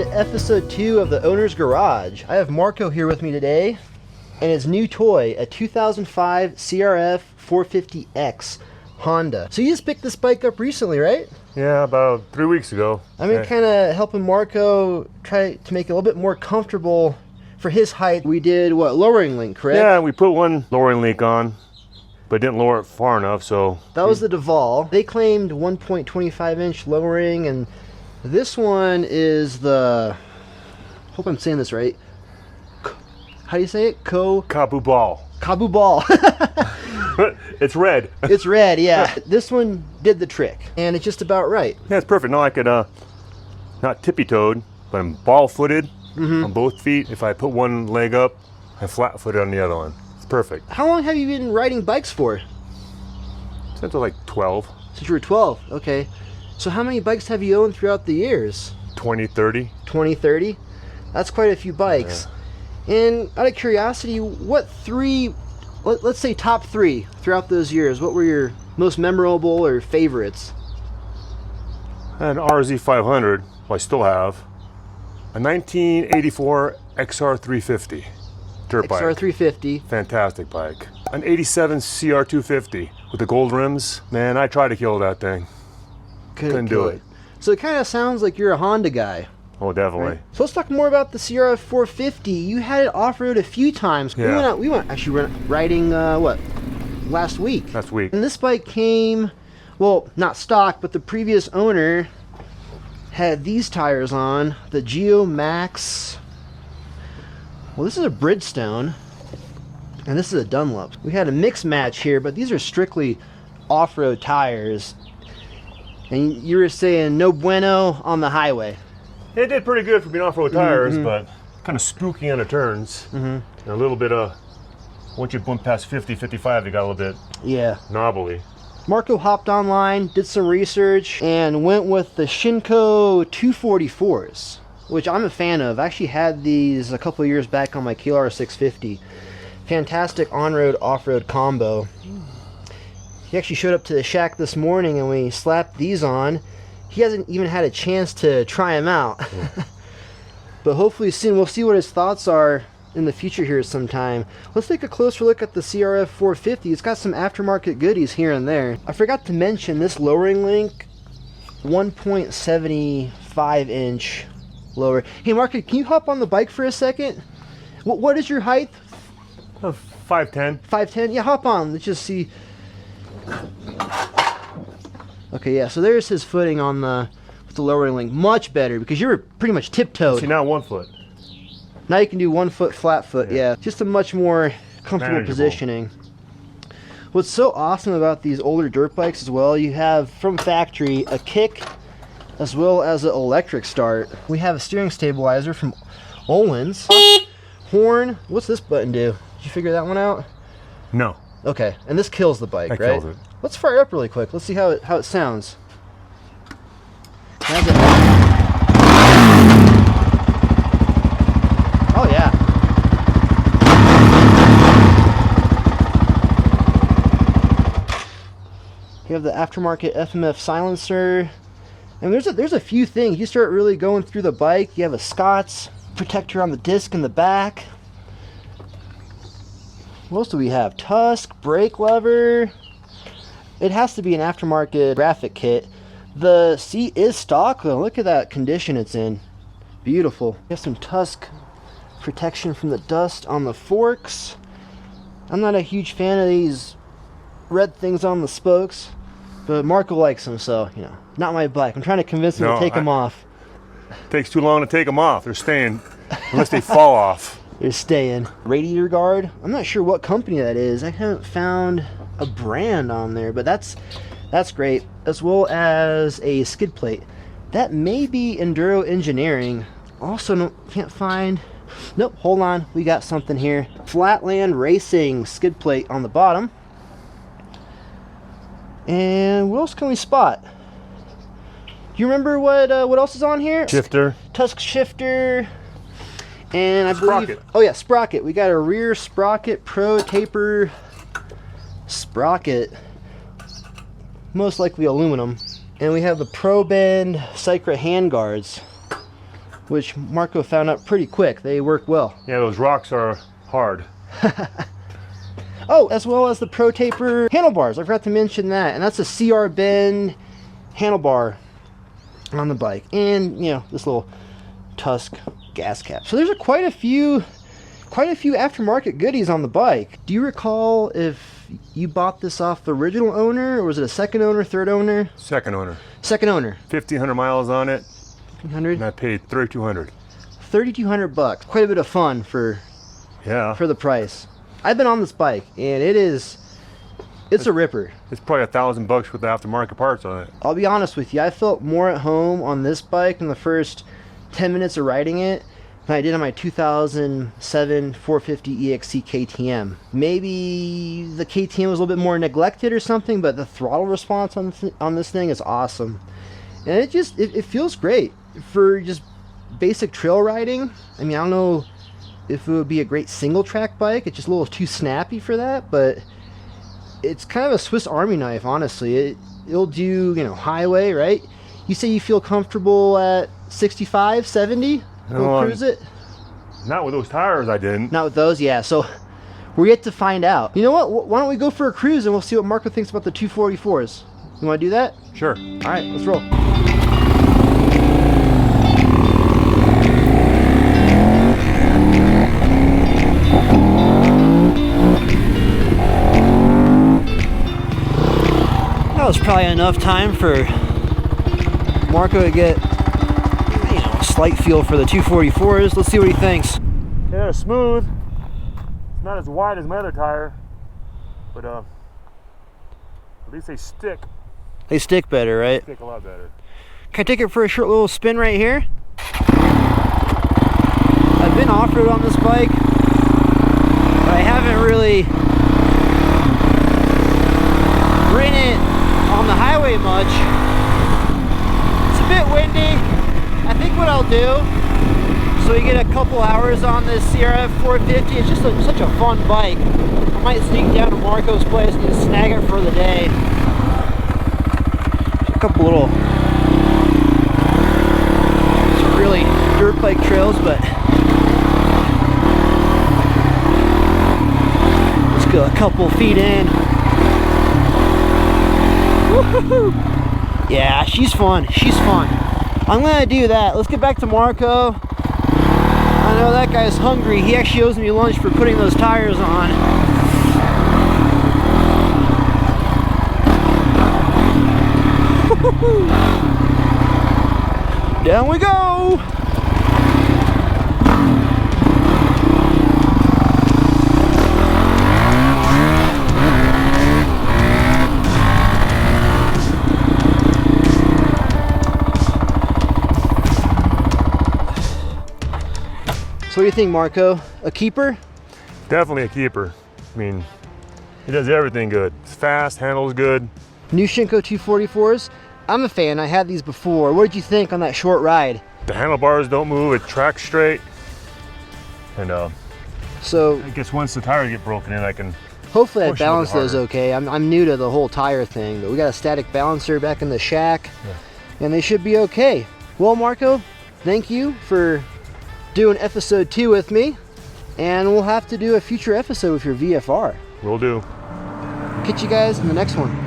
to episode 2 of the Owner's Garage. I have Marco here with me today, and his new toy, a 2005 CRF450X Honda. So you just picked this bike up recently, right? Yeah, about 3 weeks ago. I've been kind of helping Marco try to make it a little bit more comfortable for his height. We did, what, lowering link, correct? Yeah, we put one lowering link on, but didn't lower it far enough, so... That was the Duval. They claimed 1.25 inch lowering, and this one is the... hope I'm saying this right. How do you say it? Kabu ball. Kabu ball. It's red. It's red, yeah. This one did the trick, and it's just about right. Yeah, it's perfect. Now I could, not tippy-toed, but I'm ball-footed on both feet. If I put one leg up, I'm flat-footed on the other one. It's perfect. How long have you been riding bikes for? Since I was like 12. Since you were 12, okay. So how many bikes have you owned throughout the years? 20, 30. 20, 30? That's quite a few bikes. Yeah. And out of curiosity, what three, let's say top 3 throughout those years, what were your most memorable or favorites? An RZ500, well, I still have. A 1984 XR350 dirt bike. XR350. Fantastic bike. An 87 CR250 with the gold rims. Man, I tried to kill that thing. Couldn't do it. So it kind of sounds like you're a Honda guy. Oh, definitely. Right. So let's talk more about the CRF450. You had it off-road a few times. Yeah. We went actually riding, what, last week? Last week. And this bike came, well, not stock, but the previous owner had these tires on, the Geo Max. Well, this is a Bridgestone, and this is a Dunlop. We had a mix match here, but these are strictly off-road tires. And you were saying no bueno on the highway. It did pretty good for being off-road tires, but kind of spooky on the turns. And a little bit of, once you bump past 50, 55, they got a little bit knobbly. Marco hopped online, did some research, and went with the Shinko 244s, which I'm a fan of. I actually had these a couple years back on my KLR650. Fantastic on-road, off-road combo. He actually showed up to the shack this morning, and we slapped these on. He hasn't even had a chance to try them out. But hopefully soon we'll see what his thoughts are in the future here sometime. Let's take a closer look at the CRF450. It's got some aftermarket goodies here and there. I forgot to mention this lowering link, 1.75 inch lower. Hey Marco, can you hop on the bike for a second? What is your height? 5'10". 5'10"? Yeah, hop on. Let's just see. Okay, yeah, so there's his footing on the lowering link. Much better, because you were pretty much tiptoed. See, now 1 foot. Now you can do 1 foot flat foot, yeah. Just a much more comfortable positioning. What's so awesome about these older dirt bikes as well, you have from factory a kick as well as an electric start. We have a steering stabilizer from Olin's. Horn, what's this button do? Did you figure that one out? No. Okay, and this kills the bike, that right? Kills it. Let's fire it up really quick. Let's see how it sounds. Oh yeah. You have the aftermarket FMF silencer. And there's a few things. You start really going through the bike. You have a Scott's protector on the disc in the back. What else do we have? Tusk, brake lever. It has to be an aftermarket graphic kit. The seat is stock though. Look at that condition it's in. Beautiful. You have some Tusk protection from the dust on the forks. I'm not a huge fan of these red things on the spokes, but Marco likes them, so, you know, not my bike. I'm trying to convince him to take them off. It takes too long to take them off. They're staying unless they fall off. They're staying. Radiator guard. I'm not sure what company that is. I haven't found a brand on there, but that's great. As well as a skid plate. That may be Enduro Engineering. Also can't find. Nope, hold on. We got something here. Flatland Racing skid plate on the bottom. And what else can we spot? Do you remember what else is on here? Shifter. Tusk shifter. And I believe, sprocket. Oh yeah, sprocket. We got a rear sprocket pro taper sprocket, most likely aluminum. And we have the Pro Bend Cycra hand guards. which Marco found out pretty quick. They work well. Yeah, those rocks are hard. Oh, as well as the Pro Taper handlebars. I forgot to mention that. And that's a CR bend handlebar on the bike. And, you know, this little Tusk gas cap. So there's quite a few aftermarket goodies on the bike. Do you recall if you bought this off the original owner, or was it a second owner, third owner? Second owner. Second owner. 1,500 miles on it. 1,500. And I paid $3,200. $3,200. Quite a bit of fun for the price. I've been on this bike, and it's a ripper. It's probably $1,000 with the aftermarket parts on it. I'll be honest with you, I felt more at home on this bike in the first 10 minutes of riding it than I did on my 2007 450 KTM. Maybe the KTM was a little bit more neglected or something, but the throttle response on this thing is awesome. And it feels great for just basic trail riding. I mean, I don't know if it would be a great single track bike. It's just a little too snappy for that, but it's kind of a Swiss Army knife, honestly. It'll do, you know, highway, right? You say you feel comfortable at 65, 70? We'll cruise it? Not with those tires, I didn't. Not with those, yeah. So we're yet to find out. You know what? Why don't we go for a cruise and we'll see what Marco thinks about the 244s. You want to do that? Sure. All right, let's roll. That was probably enough time for Marco to get, you know, a slight feel for the 244s. Let's see what he thinks. Yeah, they're smooth. It's not as wide as my other tire, but at least they stick. They stick better, right? Stick a lot better. Can I take it for a short little spin right here? I've been off-road on this bike, but I haven't really ridden it on the highway much. It's a bit windy. I think what I'll do, so we get a couple hours on this CRF450. It's just such a fun bike. I might sneak down to Marco's place and just snag it for the day. A couple little, some really dirt bike trails, but let's go a couple feet in. Woo-hoo-hoo. Yeah, she's fun. She's fun. I'm gonna do that. Let's get back to Marco. I know that guy's hungry. He actually owes me lunch for putting those tires on. Woo-hoo-hoo. Down we go. So what do you think, Marco? A keeper? Definitely a keeper. I mean, he does everything good. It's fast, handles good. New Shinko 244s. I'm a fan. I had these before. What did you think on that short ride? The handlebars don't move. It tracks straight. And so I guess once the tires get broken in, I can hopefully I balance those okay. I'm new to the whole tire thing, but we got a static balancer back in the shack, and they should be okay. Well, Marco, thank you for doing episode 2 with me, and we'll have to do a future episode with your VFR. Will do. Catch you guys in the next one.